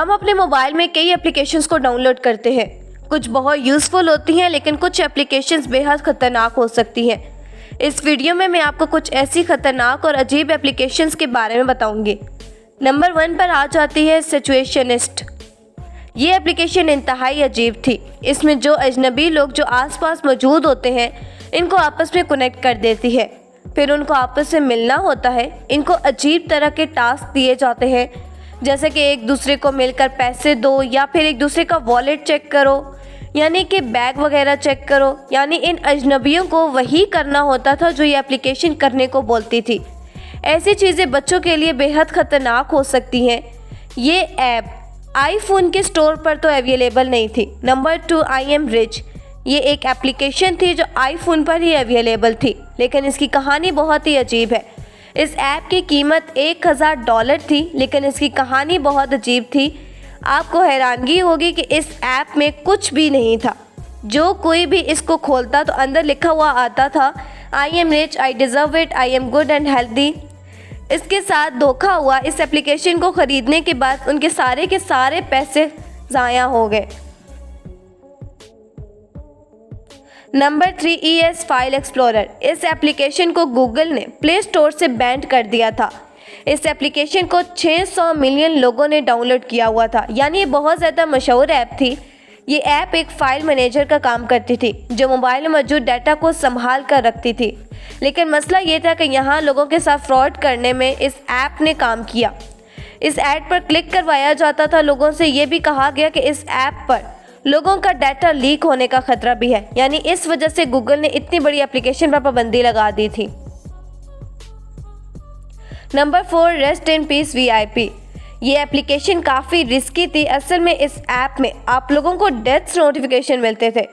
हम अपने मोबाइल में कई एप्लीकेशंस को डाउनलोड करते हैं। कुछ बहुत यूज़फुल होती हैं, लेकिन कुछ एप्लीकेशंस बेहद ख़तरनाक हो सकती हैं। इस वीडियो में मैं आपको कुछ ऐसी ख़तरनाक और अजीब एप्लीकेशंस के बारे में बताऊंगी। नंबर 1 पर आ जाती है सिचुएशनिस्ट। ये एप्लीकेशन इंतहाई अजीब थी। इसमें जो अजनबी लोग जो आसपास मौजूद होते हैं, इनको आपस में कनेक्ट कर देती है। फिर उनको आपस में मिलना होता है। इनको अजीब तरह के टास्क दिए जाते हैं, जैसे कि एक दूसरे को मिलकर पैसे दो या फिर एक दूसरे का वॉलेट चेक करो, यानी कि बैग वगैरह चेक करो। यानी इन अजनबियों को वही करना होता था जो ये एप्लीकेशन करने को बोलती थी। ऐसी चीज़ें बच्चों के लिए बेहद ख़तरनाक हो सकती हैं। ये ऐप आईफोन के स्टोर पर तो अवेलेबल नहीं थी। Number 2 I am rich. ये एक एप्लीकेशन थी जो आईफोन पर ही अवेलेबल थी, लेकिन इसकी कहानी बहुत ही अजीब है। इस ऐप की कीमत $1000 थी, लेकिन इसकी कहानी बहुत अजीब थी। आपको हैरानगी होगी कि इस ऐप में कुछ भी नहीं था। जो कोई भी इसको खोलता तो अंदर लिखा हुआ आता था, I am rich, I deserve it, I am good and healthy. इसके साथ धोखा हुआ। इस एप्लीकेशन को ख़रीदने के बाद उनके सारे के सारे पैसे ज़ाया हो गए। Number 3 ES file explorer. इस एप्लीकेशन को गूगल ने प्ले स्टोर से बैन कर दिया था। इस एप्लीकेशन को 600 मिलियन लोगों ने डाउनलोड किया हुआ था, यानी ये बहुत ज़्यादा मशहूर ऐप थी। ये ऐप एक फ़ाइल मैनेजर का काम करती थी, जो मोबाइल में मौजूद डाटा को संभाल कर रखती थी। लेकिन मसला ये था कि यहाँ लोगों के साथ फ्रॉड करने में इस ऐप ने काम किया। इस ऐड पर क्लिक करवाया जाता था। लोगों से ये भी कहा गया कि इस ऐप पर लोगों का डाटा लीक होने का खतरा भी है। यानी इस वजह से गूगल ने इतनी बड़ी एप्लीकेशन पर पाबंदी लगा दी थी। Number 4 rest in peace VIP। ये एप्लीकेशन काफ़ी रिस्की थी। असल में इस ऐप में आप लोगों को डेथ नोटिफिकेशन मिलते थे।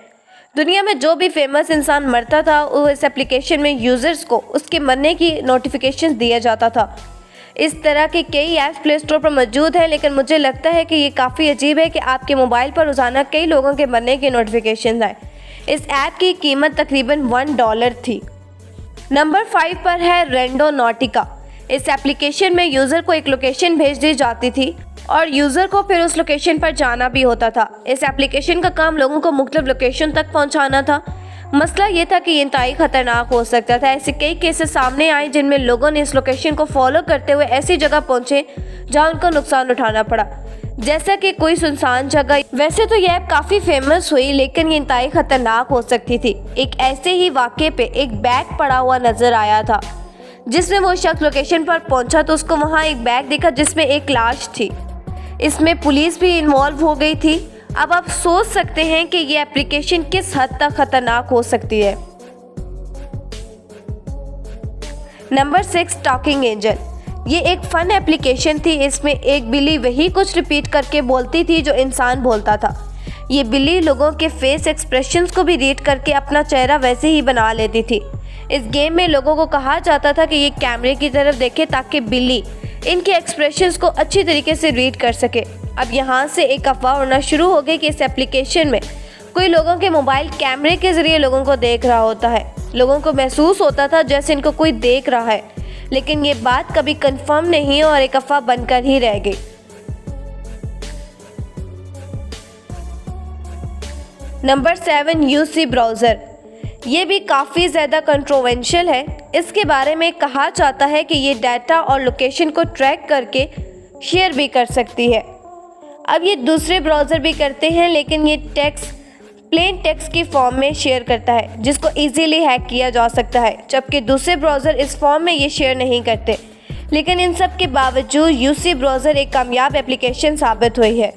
दुनिया में जो भी फेमस इंसान मरता था, वो इस एप्लीकेशन में यूज़र्स को उसके मरने की नोटिफिकेशन दिया जाता था। इस तरह के कई ऐप्स प्ले स्टोर पर मौजूद हैं, लेकिन मुझे लगता है कि ये काफ़ी अजीब है कि आपके मोबाइल पर रोज़ाना कई लोगों के मरने की नोटिफिकेशन आए। इस ऐप की कीमत तकरीबन $1 थी। नंबर 5 पर है रेंडोनॉटिका। इस एप्लीकेशन में यूज़र को एक लोकेशन भेज दी जाती थी और यूज़र को फिर उस लोकेशन पर जाना भी होता था। इस एप्लीकेशन का काम लोगों को मुख्तलिफ लोकेशन तक पहुंचाना था। मसला ये था कि ये इंतहाई ख़तरनाक हो सकता था। ऐसे कई केसेस सामने आए जिनमें लोगों ने इस लोकेशन को फॉलो करते हुए ऐसी जगह पहुंचे जहां उनको नुकसान उठाना पड़ा, जैसा कि कोई सुनसान जगह। वैसे तो यह ऐप काफ़ी फेमस हुई, लेकिन ये इंतहाई ख़तरनाक हो सकती थी। एक ऐसे ही वाक़े पे एक बैग पड़ा हुआ नज़र आया था, जिसमें वो शख्स लोकेशन पर पहुंचा तो उसको वहाँ एक बैग दिखा जिसमें एक लाश थी। इसमें पुलिस भी इन्वॉल्व हो गई थी। अब आप सोच सकते हैं कि ये एप्लीकेशन किस हद तक खतरनाक हो सकती है। Number 6 talking angel. ये एक फ़न एप्लीकेशन थी। इसमें एक बिल्ली वही कुछ रिपीट करके बोलती थी जो इंसान बोलता था। ये बिल्ली लोगों के फेस एक्सप्रेशंस को भी रीड करके अपना चेहरा वैसे ही बना लेती थी। इस गेम में लोगों को कहा जाता था कि ये कैमरे की तरफ देखे ताकि बिल्ली इनके एक्सप्रेशंस को अच्छी तरीके से रीड कर सके। अब यहाँ से एक अफवाह उड़ना शुरू हो गई कि इस एप्लीकेशन में कोई लोगों के मोबाइल कैमरे के ज़रिए लोगों को देख रहा होता है। लोगों को महसूस होता था जैसे इनको कोई देख रहा है, लेकिन ये बात कभी कंफर्म नहीं और एक अफवाह बनकर ही रह गई। Number 7 UC browser. ये भी काफ़ी ज़्यादा कंट्रोवर्शियल है। इसके बारे में कहा जाता है कि ये डाटा और लोकेशन को ट्रैक करके शेयर भी कर सकती है। अब ये दूसरे ब्राउज़र भी करते हैं, लेकिन ये प्लेन टेक्स्ट की फॉर्म में शेयर करता है, जिसको इजीली हैक किया जा सकता है, जबकि दूसरे ब्राउज़र इस फॉर्म में ये शेयर नहीं करते। लेकिन इन सब के बावजूद UC ब्राउज़र एक कामयाब एप्लीकेशन साबित हुई है।